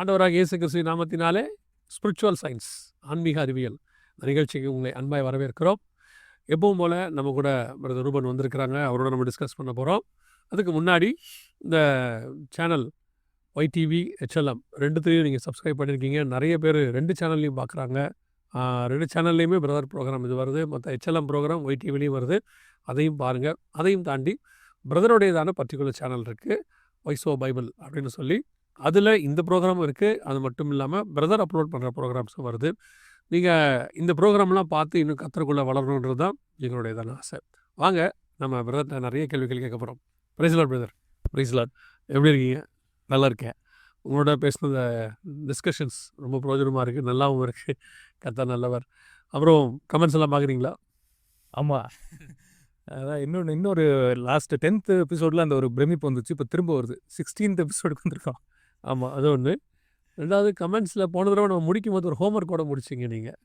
ஆண்டவராக இயேசு கிறிஸ்துவின் நாமத்தினாலே ஸ்பிரிச்சுவல் சயின்ஸ் ஆன்மீக அறிவியல் நிகழ்ச்சிக்கு உங்களை அன்பாய் வரவேற்கிறோம். எப்பவும் போல் நம்ம கூட பிரதர் ரூபன் வந்திருக்கிறாங்க. அவரோட நம்ம டிஸ்கஸ் பண்ண போகிறோம். அதுக்கு முன்னாடி இந்த சேனல் ஒய்டிவி ஹெச்எல்எம் ரெண்டுத்தையும் நீங்கள் சப்ஸ்கிரைப் பண்ணியிருக்கீங்க. நிறைய பேர் 2 சேனல்லையும் பார்க்குறாங்க. 2 சேனல்லையுமே பிரதர் ப்ரோக்ராம் இது வருது. மற்ற ஹெச்எல்எம் ப்ரோக்ராம் ஒய்டிவிலையும் வருது. அதையும் பாருங்கள். அதையும் தாண்டி பிரதருடையதான பர்டிகுலர் சேனல் இருக்குது, வைஸோ பைபிள் அப்படின்னு சொல்லி. அதில் இந்த ப்ரோக்ராமும் இருக்குது. அது மட்டும் இல்லாமல் பிரதர் அப்லோட் பண்ணுற ப்ரோக்ராம்ஸும் வருது. நீங்கள் இந்த ப்ரோக்ராம்லாம் பார்த்து இன்னும் கத்தருக்குள்ளே வளரணுன்றது தான் எங்களுடையதான ஆசை. வாங்க நம்ம பிரதர்கிட்ட நிறைய கேள்விகள் கேட்க போகிறோம். Praise Lord brother. Praise Lord. எப்படி இருக்கீங்க? நல்லா இருக்கேன். உங்களோட பேசின டிஸ்கஷன்ஸ் ரொம்ப பிரயோஜனமாக இருக்குது, நல்லாவும் இருக்குது. கர்த்தர் நல்லவர். அப்புறம் கமெண்ட்ஸ் எல்லாம் பார்க்குறீங்களா? ஆமாம், அதான் இன்னொரு லாஸ்ட் 10th எபிசோடில் அந்த ஒரு பிரமிப்பு வந்துச்சு. இப்போ திரும்ப வருது. 16th எபிசோடுக்கு வந்திருக்கோம். ஆமாம், அது ஒன்று. 2வது கமெண்ட்ஸில் போன தடவை நம்ம முடிக்கும் போது ஒரு ஹோம்ஒர்க்கோட முடிச்சிங்க நீங்கள்.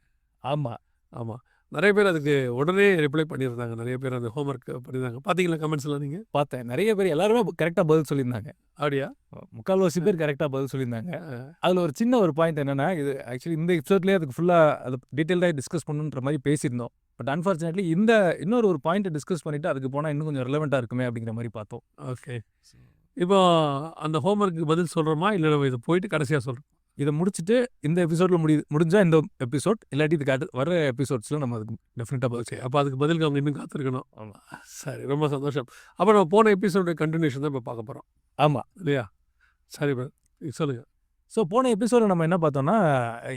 ஆமாம் ஆமாம், நிறைய பேர் அதுக்கு உடனே ரிப்ளை பண்ணியிருந்தாங்க. நிறைய பேர் அந்த ஹோம்ஒர்க் பண்ணியிருந்தாங்க. பார்த்தீங்களா கமெண்ட்ஸ்லாம் நீங்கள்? பார்த்தேன். நிறைய பேர் எல்லாருமே கரெக்டாக பதில் சொல்லியிருந்தாங்க. அப்படியா? முக்கால்வாசி பேர் கரெக்டாக பதில் சொல்லியிருந்தாங்க. அதில் ஒரு சின்ன ஒரு பாயிண்ட் என்னென்னா, இது ஆக்சுவலி இந்த எபிசோட்லேயே அதுக்கு ஃபுல்லாக அதை டீட்டெயில்டாக டிஸ்கஸ் பண்ணுன்ற மாதிரி பேசியிருந்தோம். பட் அன்ஃபார்ச்சுனேட்லி இன்னொரு ஒரு பாயிண்ட்டை டிஸ்கஸ் பண்ணிவிட்டு அதுக்கு போனால் இன்னும் கொஞ்சம் ரெலவெண்ட்டாக இருக்குமே அப்படிங்கிற மாதிரி பார்த்தோம். ஓகே, இப்போ அந்த ஹோம்ஒர்க்கு பதில் சொல்கிறோமா இல்லை நம்ம இதை போயிட்டு கடைசியாக சொல்கிறோம்? இதை முடிச்சுட்டு இந்த எபிசோடில் முடிஞ்சால் இந்த எபிசோட், இல்லாட்டி இதுக்கு வர எபிசோட்ஸில் நம்ம அதுக்கு டெஃபினட்டாக பதில் செய்யும். அப்போ அதுக்கு பதிலுக்கு அவங்க இன்னும் காத்திருக்கணும். ஆமாம், சரி, ரொம்ப சந்தோஷம். அப்போ நம்ம போன எபிசோடைய கண்டினியூஷன் தான் இப்போ பார்க்க போகிறோம். ஆமாம் இல்லையா? சரி சொல்லுங்கள். ஸோ போன எபிசோடில் நம்ம என்ன பார்த்தோம்னா,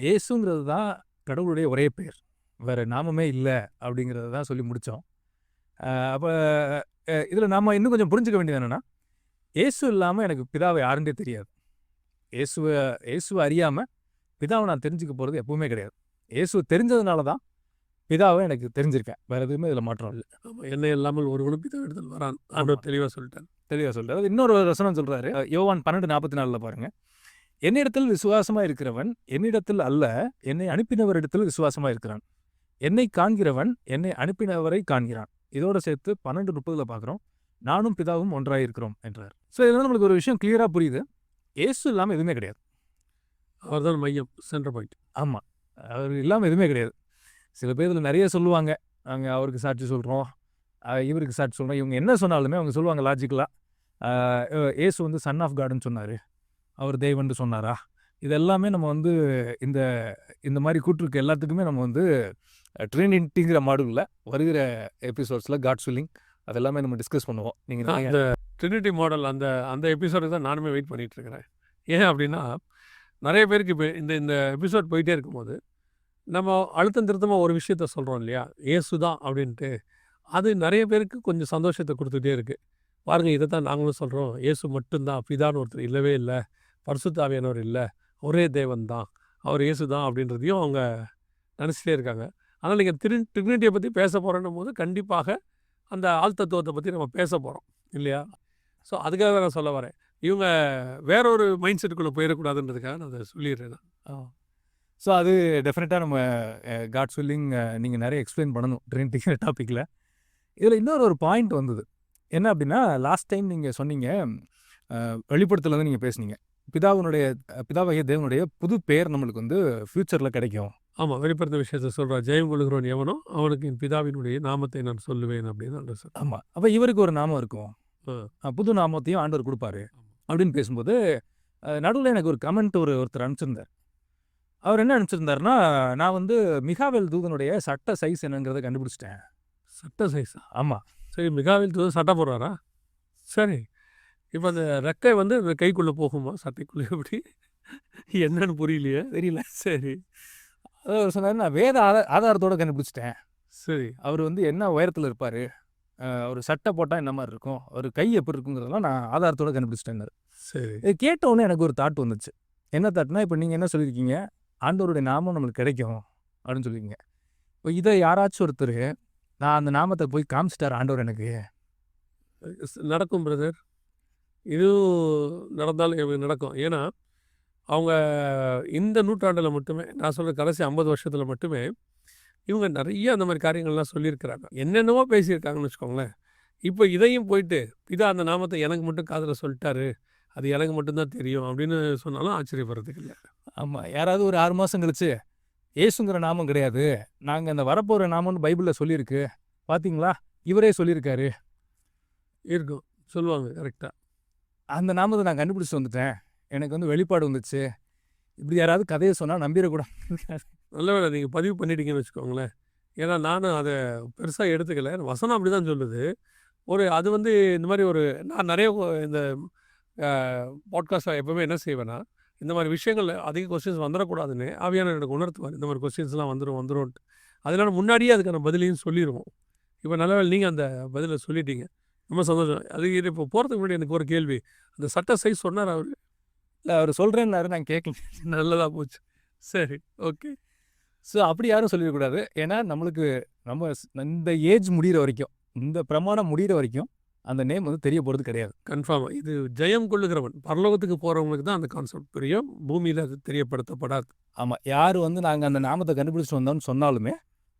இயேசுங்கிறது தான் கடவுளுடைய ஒரே பெயர், வேறு நாமமே இல்லை அப்படிங்கிறத தான் சொல்லி முடித்தோம். அப்போ இதில் நாம் இன்னும் கொஞ்சம் புரிஞ்சுக்க வேண்டியது என்னென்னா, இயேசு இல்லாமல் எனக்கு பிதாவை யாருன்றே தெரியாது. இயேசுவை அறியாமல் பிதாவை நான் தெரிஞ்சுக்க போகிறது எப்பவுமே கிடையாது. இயேசுவை தெரிஞ்சதுனால தான் பிதாவை எனக்கு தெரிஞ்சிருக்கேன். வேறு எதுவுமே இதில் மாற்றம் இல்லை. என்ன இல்லாமல் ஒரு பிதா இடத்தில் வரான் ஆண்டவர் தெளிவாக சொல்லிட்டார். இன்னொரு வசனம் சொல்கிறாரு, யோவான் 12:44 பாருங்கள். என்னிடத்தில் விசுவாசமாக இருக்கிறவன் என்னிடத்தில் அல்ல, என்னை அனுப்பினவரிடத்தில் விசுவாசமாக இருக்கிறான். என்னை காண்கிறவன் என்னை அனுப்பினவரை காண்கிறான். இதோடு சேர்த்து 12:30 பார்க்குறோம், நானும் பிதாவும் ஒன்றாக இருக்கிறோம் என்றார். ஸோ இதில் நம்மளுக்கு ஒரு விஷயம் கிளியராக புரியுது, இயேசு இல்லாமல் எதுவுமே கிடையாது. அவர் தான் மையம், சென்டர் பாயிண்ட். ஆமாம், அவர் இல்லாமல் எதுவுமே கிடையாது. சில பேர் இதில் நிறைய சொல்லுவாங்க, நாங்கள் அவருக்கு சாட்சி சொல்கிறோம், இவருக்கு சாட்சி சொல்கிறோம். இவங்க என்ன சொன்னாலுமே அவங்க சொல்லுவாங்க லாஜிக்கலாக, இயேசு வந்து சன் ஆஃப் காடுன்னு சொன்னார், அவர் தேவன்னு சொன்னாரா? இதெல்லாமே நம்ம வந்து இந்த மாதிரி கூற்றுக்கு எல்லாத்துக்குமே நம்ம வந்து ட்ரினிட்டிங்கிற மாடலில் வருகிற எபிசோட்ஸில் காட் சொல்லிங் அதெல்லாமே நம்ம டிஸ்கஸ் பண்ணுவோம். நீங்கள் அந்த ட்ரினிட்டி மாடல் அந்த எபிசோடு தான் நானுமே வெயிட் பண்ணிகிட்ருக்கிறேன். ஏன் அப்படின்னா, நிறைய பேருக்கு இப்போ இந்த எபிசோட் போயிட்டே இருக்கும்போது நம்ம அழுத்தம் திருத்தமாக ஒரு விஷயத்த சொல்கிறோம் இல்லையா, இயேசு தான் அப்படின்ட்டு. அது நிறைய பேருக்கு கொஞ்சம் சந்தோஷத்தை கொடுத்துட்டே இருக்குது. பாருங்கள், இதை தான் நாங்களும் சொல்கிறோம், இயேசு மட்டும்தான், பிதான்னு ஒருத்தர் இல்லவே இல்லை, பரிசுத்த ஆவியானவர் இல்லை, ஒரே தேவன் தான், அவர் இயேசு தான் அப்படின்றதையும் அவங்க நினச்சிட்டே இருக்காங்க. ஆனால் நீங்கள் ட்ரினிட்டியை பற்றி பேச போகிறோன்னும் போது கண்டிப்பாக அந்த ஆழ்த்தத்துவத்தை பற்றி நம்ம பேச போகிறோம் இல்லையா? ஸோ அதுக்காக தான் நான் சொல்ல வரேன். இவங்க வேற ஒரு மைண்ட் செட்டுக்குள்ளே போயிடக்கூடாதுன்றதுக்காக நான் அதை சொல்லிடுறேன். ஸோ அது டெஃபினட்டாக நம்ம காட் சொல்லிங் நீங்கள் நிறைய எக்ஸ்பிளைன் பண்ணணும் ட்ரினிட்டிங்கிற டாப்பிக்கில். இதில் இன்னொரு பாயிண்ட் வந்தது என்ன அப்படின்னா, லாஸ்ட் டைம் நீங்கள் சொன்னீங்க, வெளிப்படுத்தல நீங்கள் பேசுனீங்க, பிதாவாகிய தேவனுடைய புது பெயர் நம்மளுக்கு வந்து ஃப்யூச்சரில் கிடைக்கும். ஆமாம், வெளிப்படுத்த விஷயத்தை சொல்கிறார், ஜெயம் கொள்கிறவன் எவனோ அவனுக்கு என் பிதாவினுடைய நாமத்தை நான் சொல்லுவேன் அப்படின்னு சொல்கிறேன். ஆமாம், அப்போ இவருக்கு ஒரு நாமம் இருக்கும், புது நாமத்தையும் ஆண்டவர் கொடுப்பாரு அப்படின்னு பேசும்போது நடுவில் எனக்கு ஒரு கமெண்ட் ஒருத்தர் அனுப்பிச்சிருந்தார். அவர் என்ன அனுப்பிச்சிருந்தாருன்னா, நான் வந்து மிகாவேல் தூதனுடைய சட்ட சைஸ் என்னங்கிறத கண்டுபிடிச்சிட்டேன். சட்ட சைஸா? ஆமாம். சரி, மிகாவேல் தூதன் சட்டை போடுறாரா? சரி, இப்போ அந்த ரெக்கை வந்து கைக்குள்ளே போகுமா, சட்டைக்குள்ளே? எப்படி என்னன்னு புரியலையே, தெரியல. சரி, அதாவது சொன்னார், நான் வேத ஆதாரத்தோடு கண்டுபிடிச்சிட்டேன். சரி, அவர் வந்து என்ன உயரத்தில் இருப்பார், அவர் சட்டை போட்டால் என்ன மாதிரி இருக்கும், அவர் கை எப்படி இருக்குங்கிறதெல்லாம் நான் ஆதாரத்தோடு கண்டுபிடிச்சிட்டேன். சரி, இது கேட்டவுடனே எனக்கு ஒரு தாட் வந்துச்சு. என்ன தாட்னா, இப்போ நீங்கள் என்ன சொல்லியிருக்கீங்க, ஆண்டவருடைய நாமம் நம்மளுக்கு கிடைக்கும் அப்படின்னு சொல்லியிருக்கீங்க. இப்போ இதை யாராச்சும் ஒருத்தர், நான் அந்த நாமத்தை போய் காமிச்சிட்டார் ஆண்டவர் எனக்கு, நடக்கும் பிரதர். இதுவும் நடந்தாலும் நடக்கும். ஏன்னா அவங்க இந்த நூற்றாண்டில் மட்டுமே, நான் சொல்கிற கடைசி 50 வருஷத்தில் மட்டுமே இவங்க நிறைய அந்த மாதிரி காரியங்கள்லாம் சொல்லியிருக்கிறாங்க, என்னென்னவோ பேசியிருக்காங்கன்னு வச்சுக்கோங்களேன். இப்போ இதையும் போயிட்டு பிதா அந்த நாமத்தை எனக்கு மட்டும் காதில் சொல்லிட்டாரு, அது எனக்கு மட்டும்தான் தெரியும் அப்படின்னு சொன்னாலும் ஆச்சரியப்படுறதுக்கு இல்லை. ஆமாம், யாராவது ஒரு 6 மாதம் கழிச்சு ஏசுங்கிற நாமம் கிடையாது, நாங்கள் அந்த வரப்போகிற நாமம்னு பைபிளில் சொல்லியிருக்கு, பார்த்தீங்களா இவரே சொல்லியிருக்காரு, இருக்கும் சொல்லுவாங்க கரெக்டாக. அந்த நாமத்தை நான் கண்டுபிடிச்சிட்டு வந்துட்டேன், எனக்கு வந்து வெளிப்பாடு வந்துச்சு, இப்படி யாராவது கதையை சொன்னால் நம்பிடக்கூடாது. நல்ல வேளை நீங்கள் பதிவு பண்ணிட்டீங்கன்னு வச்சுக்கோங்களேன். ஏன்னா நானும் அதை பெருசாக எடுத்துக்கல. வசனம் அப்படி தான் சொல்லுது. அது வந்து இந்த மாதிரி நான் நிறைய இந்த பாட்காஸ்ட்டை எப்போவுமே என்ன செய்வேன்னா, இந்த மாதிரி விஷயங்கள் அதிக கொஸ்டின்ஸ் வந்துடக்கூடாதுன்னு ஆவியானவர் எனக்கு உணர்த்துவார். இந்த மாதிரி கொஸ்டின்ஸ்லாம் வந்துரும்ன்ட்டு. அதனால முன்னாடியே அதுக்கான பதிலையும் சொல்லிடுவோம். இப்போ நல்ல வேளை நீங்கள் அந்த பதிலை சொல்லிட்டீங்க, ரொம்ப சந்தோஷம். இப்போ போகிறதுக்கு முன்னாடி எனக்கு ஒரு கேள்வி, அந்த சட்டை சைஸ் சொன்னார் அவர்? இல்லை, அவர் சொல்கிறேன்னாரு, நான் கேட்கல. நல்லதாக போச்சு. சரி, ஓகே. ஸோ அப்படி யாரும் சொல்லிடக்கூடாது. ஏன்னா நம்மளுக்கு இந்த ஏஜ் முடிகிற வரைக்கும், இந்த பிரமாணம் முடிகிற வரைக்கும் அந்த நேம் வந்து தெரிய போகிறது கிடையாது. கன்ஃபார்மாக இது ஜெயம் கொள்ளுகிறவன், பரலோகத்துக்கு போகிறவங்களுக்கு தான் அந்த கான்செப்ட் புரியும். பூமியில் அது தெரியப்படுத்தப்படாது. ஆமாம், யார் வந்து நாங்கள் அந்த நாமத்தை கண்டுபிடிச்சிட்டு வந்தோம்னு சொன்னாலுமே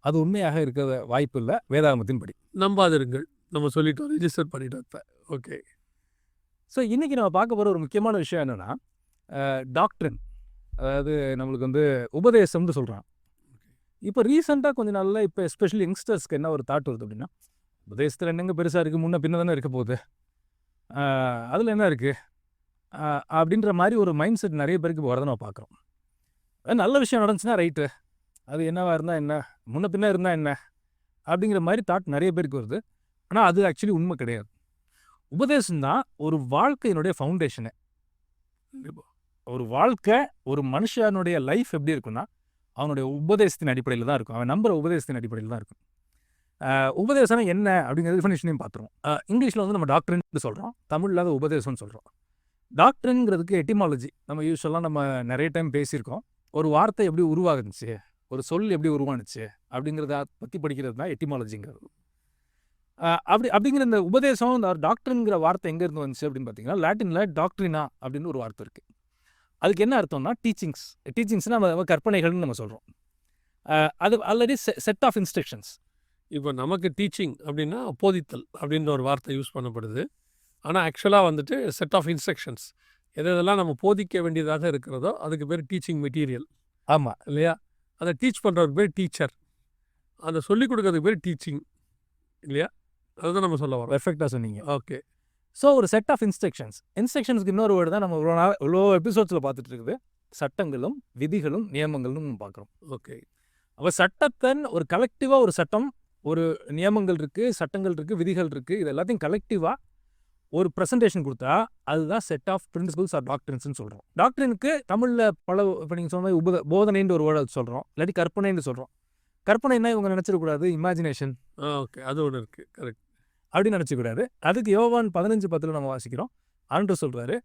அது உண்மையாக இருக்க வாய்ப்பு இல்லை வேதாகமத்தின் படி. நம்பாதிருங்கள், நம்ம சொல்லிட்டோம், ரிஜிஸ்டர் பண்ணிட்டோம் இப்போ. ஓகே. ஸோ இன்றைக்கி நம்ம பார்க்க போகிற ஒரு முக்கியமான விஷயம் என்னென்னா, டாக்ட்ரின், அதாவது நம்மளுக்கு வந்து உபதேசம்னு சொல்கிறான். இப்போ ரீசெண்டாக கொஞ்சம் நாளில் இப்போ எஸ்பெஷலி யங்ஸ்டர்ஸ்க்கு என்ன ஒரு தாட் வருது அப்படின்னா, உபதேசத்தில் என்னங்க பெருசாக இருக்குது, முன்ன பின்ன தானே இருக்க போகுது, அதில் என்ன இருக்குது அப்படின்ற மாதிரி ஒரு மைண்ட் செட் நிறைய பேருக்கு இப்போ வரதை நம்ம பார்க்குறோம். நல்ல விஷயம் நடந்துச்சுன்னா ரைட்டு, அது என்னவாக இருந்தால் என்ன, முன்ன பின்ன இருந்தால் என்ன அப்படிங்கிற மாதிரி தாட் நிறைய பேருக்கு வருது. ஆனால் அது ஆக்சுவலி உண்மை கிடையாது. உபதேசம்தான் ஒரு வாழ்க்கையினுடைய ஃபவுண்டேஷனு. ஒரு வாழ்க்கை, ஒரு மனுஷனுடைய லைஃப் எப்படி இருக்குன்னா அவனுடைய உபதேசத்தின் அடிப்படையில் தான் இருக்கும், அவன் நம்புகிற உபதேசத்தின் அடிப்படையில் தான் இருக்கும். உபதேசம் என்ன அப்படிங்கிற டெஃபினிஷனையும் பார்த்துருவோம். இங்கிலீஷில் வந்து நம்ம டாக்டர்ன்னு சொல்கிறோம், தமிழில் அதை உபதேசம்னு சொல்கிறோம். டாக்டருங்கிறதுக்கு எட்டிமாலஜி நம்ம யூஸ்வலாக நம்ம நிறைய டைம் பேசியிருக்கோம். ஒரு வார்த்தை எப்படி உருவாகுச்சு, ஒரு சொல் எப்படி உருவானுச்சு அப்படிங்கிறத பற்றி படிக்கிறது தான் எட்டிமாலஜிங்கிறது. அப்படிங்கிற இந்த உபதேசம், இந்த டாக்டருங்கிற வார்த்தை எங்கேருந்து வந்துச்சு அப்படின்னு பார்த்தீங்கன்னா, லாட்டினில் டாக்ட்ரினா அப்படின்னு ஒரு வார்த்தை இருக்குது. அதுக்கு என்ன அர்த்தம்னா டீச்சிங்ஸ்னால் நம்ம கற்பனைகள்னு நம்ம சொல்கிறோம். அது ஆல்ரெடி செட் ஆஃப் இன்ஸ்ட்ரக்ஷன்ஸ். இப்போ நமக்கு டீச்சிங் அப்படின்னா போதித்தல் அப்படின்ற ஒரு வார்த்தை யூஸ் பண்ணப்படுது. ஆனால் ஆக்சுவலாக வந்துட்டு செட் ஆஃப் இன்ஸ்ட்ரக்ஷன்ஸ், எதெல்லாம் நம்ம போதிக்க வேண்டியதாக இருக்கிறதோ அதுக்கு பேர் டீச்சிங் மெட்டீரியல். ஆமாம் இல்லையா? அதை டீச் பண்ணுறதுக்கு பேர் டீச்சர், அதை சொல்லிக் கொடுக்கறதுக்கு பேர் டீச்சிங், இல்லையா? அதுதான் நம்ம சொல்ல வரோம். பெர்ஃபெக்டாக சொன்னீங்க. ஓகே. ஸோ ஒரு செட் ஆஃப் இன்ஸ்ட்ரக்ஷன்ஸ்க்கு இன்னொரு வேர்டு தான் நம்ம இவ்வளோ எபிசோட்ஸில் பார்த்துட்டு இருக்குது, சட்டங்களும் விதிகளும் நியமங்களும் நம்ம பார்க்குறோம். ஓகே. அப்போ சட்டத்தை ஒரு கலெக்டிவாக ஒரு சட்டம், ஒரு நியமங்கள் இருக்குது, சட்டங்கள் இருக்குது, விதிகள் இருக்குது, இது எல்லாத்தையும் கலெக்டிவாக ஒரு ப்ரெசன்டேஷன் கொடுத்தா அதுதான் செட் ஆஃப் பிரின்சிபல்ஸ் ஆர் டாக்ட்ரின்ஸ்னு சொல்கிறோம். டாக்ட்ரினுக்கு தமிழில் இப்போ நீங்கள் சொன்ன மாதிரி போதனைன்ற ஒரு வேர்டு சொல்கிறோம், இல்லாட்டி கற்பனைன்னு சொல்கிறோம். கற்பனைன்னா இவங்க நினச்சிடக்கூடாது இமேஜினேஷன். ஓகே, அது ஒன்று இருக்குது, கரெக்ட். அப்படின்னு நினச்சிக்கூடாது. அதுக்கு யோவான் 15:10 நம்ம வாசிக்கிறோம். ஆண்டவர் சொல்கிறாரு,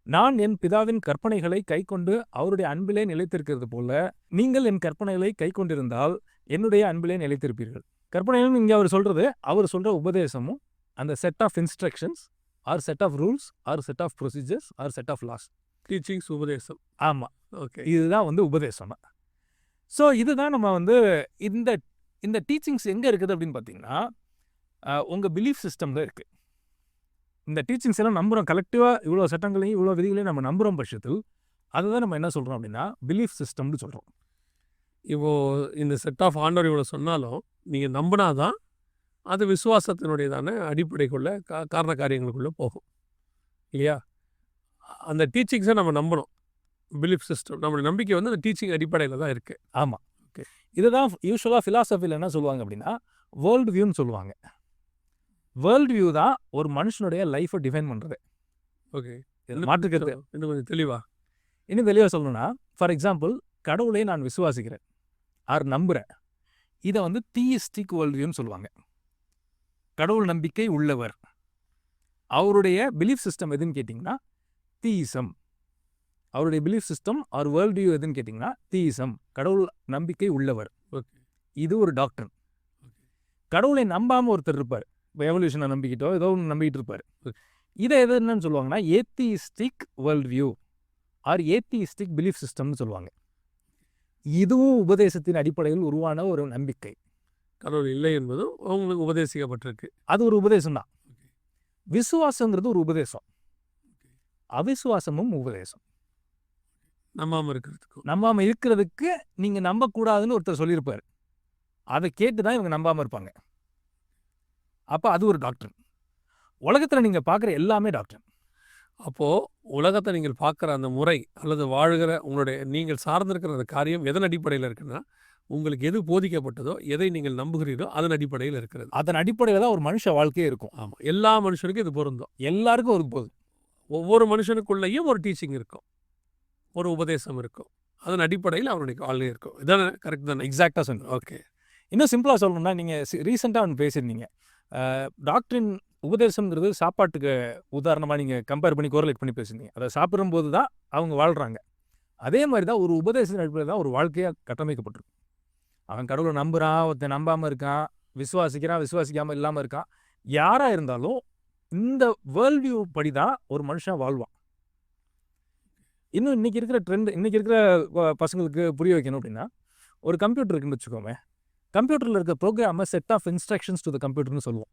நான் என் பிதாவின் கற்பனைகளை கை கொண்டு அவருடைய அன்பிலே நிலைத்திருக்கிறது போல நீங்கள் என் கற்பனைகளை கை கொண்டிருந்தால் என்னுடைய அன்பிலே நிலைத்திருப்பீர்கள். கற்பனைகளும் இங்கே அவர் சொல்கிற உபதேசமும் அந்த set of instructions or set of rules or set of procedures or set of laws. Teachings உபதேசம். ஆமாம், ஓகே. இதுதான் வந்து உபதேசம். ஸோ இதுதான் நம்ம வந்து இந்த டீச்சிங்ஸ் எங்கே இருக்குது அப்படின்னு பார்த்தீங்கன்னா, உங்கள் பிலீஃப் சிஸ்டமில் இருக்குது. இந்த டீச்சிங்ஸ் எல்லாம் நம்புகிறோம், கலெக்டிவாக இவ்வளோ சட்டங்களையும் இவ்வளோ விதிகளையும் நம்ம நம்புகிறோம் பட்சத்தில் அதுதான் நம்ம என்ன சொல்கிறோம் அப்படின்னா பிலீஃப் சிஸ்டம்னு சொல்கிறோம். இப்போது இந்த செட் ஆஃப் ஆண்டவர் இவ்வளோ சொன்னாலும் நீங்கள் நம்பினாதான் அது விசுவாசத்தினுடையதான அடிப்படைக்குள்ளே காரண காரியங்களுக்குள்ளே போகும், இல்லையா? அந்த டீச்சிங்ஸை நம்ம நம்பணும். பிலீஃப் சிஸ்டம், நம்மளுடைய நம்பிக்கை வந்து அந்த டீச்சிங் அடிப்படையில் தான் இருக்குது. ஆமாம், ஓகே. இதுதான் யூஸ்வலாக ஃபிலாசபியில் என்ன சொல்லுவாங்க அப்படின்னா வேர்ல்டு வியூன்னு சொல்லுவாங்க. வேர்ல்டு வியூ தான் ஒரு மனுஷனுடைய லைஃப்பை டிஃபைன் பண்ணுறது. ஓகே, மாற்றுக்கிறது இன்னும் கொஞ்சம் இன்னும் தெளிவாக சொல்லணும்னா, ஃபார் எக்ஸாம்பிள் கடவுளை நான் விசுவாசிக்கிறேன் ஆர் நம்புகிறேன், இதை வந்து தீயிஸ்டிக் வேர்ல்டு வியூன்னு சொல்லுவாங்க. கடவுள் நம்பிக்கை உள்ளவர், அவருடைய பிலீஃப் சிஸ்டம் எதுன்னு கேட்டிங்கன்னா தீயிசம். அவருடைய belief system R world view எதுன்னு கேட்டிங்கன்னா தீயிசம், கடவுள் நம்பிக்கை உள்ளவர். ஓகே, இது ஒரு டாக்டர். கடவுளை நம்பாமல் ஒருத்தர் இருப்பார், இப்போ எவல்யூஷனை நம்பிக்கிட்டோ ஏதோ ஒன்று நம்பிக்கிட்டு இருப்பார். இதை எது என்னன்னு சொல்லுவாங்கன்னா ஏத்தியிஸ்டிக் வேர்ல்டு வியூ ஆர் ஏத்தியிஸ்டிக் பிலீஃப் சிஸ்டம்னு சொல்லுவாங்க. இதுவும் உபதேசத்தின் அடிப்படையில் உருவான ஒரு நம்பிக்கை. கடவுள் இல்லை என்பதும் அவங்களுக்கு உபதேசிக்கப்பட்டிருக்கு. அது ஒரு உபதேசம் தான். விசுவாசங்கிறது ஒரு உபதேசம். அவிசுவாசமும் உபதேசம். நம்பாமல் இருக்கிறதுக்கும். நம்பாமல் இருக்கிறதுக்கு நீங்கள் நம்பக்கூடாதுன்னு ஒருத்தர் சொல்லியிருப்பார். அதை கேட்டு தான் இவங்க நம்பாமல் இருப்பாங்க. அப்போ அது ஒரு டாக்டர். உலகத்தில் நீங்கள் பார்க்குற எல்லாமே டாக்டர். அப்போது உலகத்தை நீங்கள் பார்க்குற அந்த முறை அல்லது வாழ்கிற உங்களுடைய நீங்கள் சார்ந்திருக்கிற அந்த காரியம் எதன் அடிப்படையில் இருக்குன்னா, உங்களுக்கு எது போதிக்கப்பட்டதோ, எதை நீங்கள் நம்புகிறீர்களோ அதன் அடிப்படையில் இருக்கிறது. அதன் அடிப்படையில் தான் ஒரு மனுஷ வாழ்க்கையே இருக்கும். ஆமாம், எல்லா மனுஷனுக்கும் இது பொருந்தும். எல்லாருக்கும் ஒரு போகுது. ஒவ்வொரு மனுஷனுக்குள்ளேயும் ஒரு டீச்சிங் இருக்கும், ஒரு உபதேசம் இருக்கும். அதன் அடிப்படையில் அவனுடைய வாழ்க்கை இருக்கும். இதானே கரெக்ட் தானே? எக்ஸாக்டாக சொன்னீங்க. ஓகே. இன்னும் சிம்பிளாக சொல்லணும்னா, நீங்கள் ரீசெண்டாக ஒன்று பேசியிருந்தீங்க. டாக்டரின் உபதேசம்ங்கிறது சாப்பாட்டுக்கு உதாரணமாக நீங்கள் கம்பேர் பண்ணி கோரிலேட் பண்ணி பேசியிருந்தீங்க. அதை சாப்பிடும்போது தான் அவங்க வாழ்கிறாங்க. அதே மாதிரி தான் ஒரு உபதேசத்தின் அடிப்படையில் தான் ஒரு வாழ்க்கையாக கட்டமைக்கப்பட்டிருக்கு. அவன் கடவுளை நம்புகிறான், ஒருத்தன் நம்பாமல் இருக்கான், விசுவாசிக்கிறான், விசுவாசிக்காமல் இல்லாமல் இருக்கான். யாராக இருந்தாலும் இந்த வேர்ல்ட் வியூ படி தான் ஒரு மனுஷன் வாழ்வான். இன்னும் இன்றைக்கி இருக்கிற ட்ரெண்ட், இன்றைக்கி இருக்கிற பசங்களுக்கு புரிய வைக்கணும் அப்படின்னா, ஒரு கம்ப்யூட்டர் இருக்குன்னு வச்சுக்கோமே. கம்ப்யூட்டரில் இருக்க ப்ரோக்ராமை set of instructions to the கம்ப்யூட்டர்னு சொல்லுவோம்.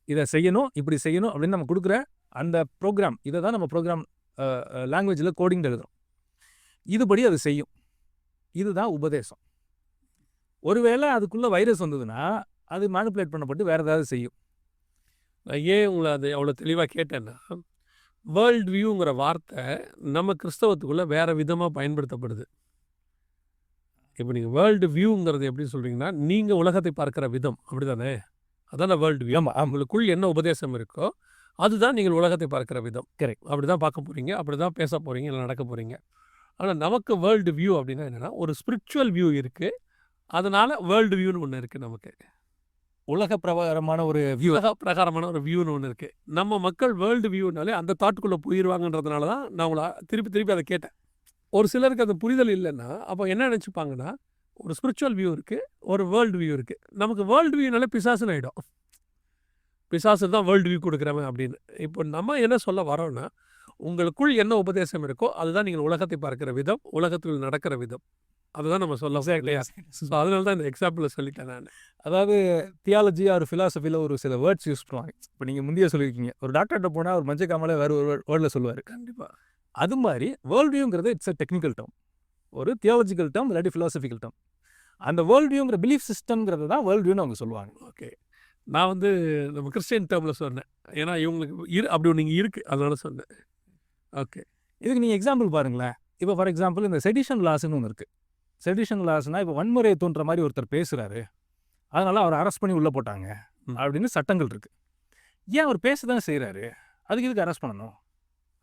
இதை செய்யணும், இப்படி செய்யணும் அப்படின்னு நம்ம கொடுக்குற அந்த ப்ரோக்ராம், இதை தான் நம்ம ப்ரோக்ராம் லாங்குவேஜில் கோடிங் எழுதுறோம். இதுபடி அது செய்யும். இதுதான் உபதேசம். ஒருவேளை அதுக்குள்ளே வைரஸ் வந்ததுன்னா அது மேனிப்புலேட் பண்ணப்பட்டு வேறு ஏதாவது செய்யும். நான் ஏன் உங்களை அது அவ்வளோ தெளிவாக கேட்டேன்னா, வேர்ல்ட் வியூங்கிற வார்த்தை நம்ம கிறிஸ்தவத்துக்குள்ளே வேறு விதமாக பயன்படுத்தப்படுது. இப்போ நீங்கள் வேர்ல்டு வியூங்கிறது எப்படி சொல்கிறீங்கன்னா, நீங்கள் உலகத்தை பார்க்குற விதம், அப்படி தானே? அதான வேர்ல்டு வியூ. உங்களுக்குள் என்ன உபதேசம் இருக்கோ அதுதான் நீங்கள் உலகத்தை பார்க்குற விதம். கரெக்ட். அப்படி தான் பார்க்க போகிறீங்க, அப்படி தான் பேச போகிறீங்க, இல்லை நடக்க போகிறீங்க. ஆனால் நமக்கு வேர்ல்டு வியூ அப்படின்னா என்னென்னா, ஒரு ஸ்பிரிச்சுவல் வியூ இருக்குது. அதனால் வேர்ல்டு வியூன்னு ஒன்று இருக்குது. நமக்கு உலக பிரகாரமான ஒரு வியூ, உலக பிரகாரமான ஒரு வியூன்னு ஒன்று இருக்குது. நம்ம மக்கள் வேர்ல்டு வியூனாலே அந்த தாட்டுக்குள்ளே போயிடுவாங்கன்றதுனால தான் நான் உங்களை திருப்பி திருப்பி அதை கேட்டேன். ஒரு சிலருக்கு அந்த புரிதல் இல்லைன்னா அப்போ என்ன நினச்சிப்பாங்கன்னா, ஒரு ஸ்பிரிச்சுவல் வியூ இருக்குது, ஒரு வேர்ல்டு வியூ இருக்குது. நமக்கு வேர்ல்டு வியூனாலே பிசாசுன்னு ஆகிடும். பிசாசு தான் வேர்ல்டு வியூ கொடுக்குறவன் அப்படின்னு. இப்போ நம்ம என்ன சொல்ல வரோன்னா, உங்களுக்குள் என்ன உபதேசம் இருக்கோ அதுதான் நீங்கள் உலகத்தை பார்க்குற விதம், உலகத்தில் நடக்கிற விதம். அதுதான் நம்ம சொல்ல இல்லையா? ஸோ அதனால தான் இந்த எக்ஸாம்பிளில் சொல்லிட்டேன் நான். அதாவது தியாலஜி ஒரு ஃபிலாசபியில் ஒரு சில வேர்ட்ஸ் யூஸ் பண்ணுவாங்க. இப்போ நீங்கள் முந்தைய சொல்லியிருக்கீங்க, ஒரு டாக்டர்கிட்ட போனால் ஒரு மஞ்சள் காமலை வேறு ஒரு வேர்டில் சொல்லுவார். கண்டிப்பாக. அது மாதிரி வேர்ல்டு வியூங்கிறது இட்ஸ் அ டெக்னிக்கல் டேர்ம், ஒரு தியாலஜிக்கல் டேர்ம், இல்லாட்டி ஃபிலாசபிக்கல் டேர்ம். அந்த வேர்ல்டு வியூங்கிற பிலீஃப் சிஸ்டம்ங்கிறது தான் வேர்ல்டு வியூன்னு அவங்க சொல்லுவாங்க. ஓகே, நான் நம்ம கிறிஸ்டியன் டேர்மில் சொன்னேன். ஏன்னா இவங்களுக்கு அப்படி ஒன்று இருக்குது, அதனால சொன்னேன். ஓகே, இதுக்கு நீங்கள் எக்ஸாம்பிள் பாருங்களேன். இப்போ ஃபார் எக்ஸாம்பிள் இந்த செடிஷன் லாஸ்ன்னு ஒன்று இருக்குது. செடிஷன் லாஸ்னால் இப்போ வன்முறையை தோன்ற மாதிரி ஒருத்தர் பேசுகிறாரு, அதனால் அவர் அரெஸ்ட் பண்ணி உள்ளே போட்டாங்க அப்படின்னு சட்டங்கள் இருக்குது. ஏன் அவர் பேச தான் செய்கிறாரு, அதுக்கு இதுக்கு அரெஸ்ட் பண்ணணும்?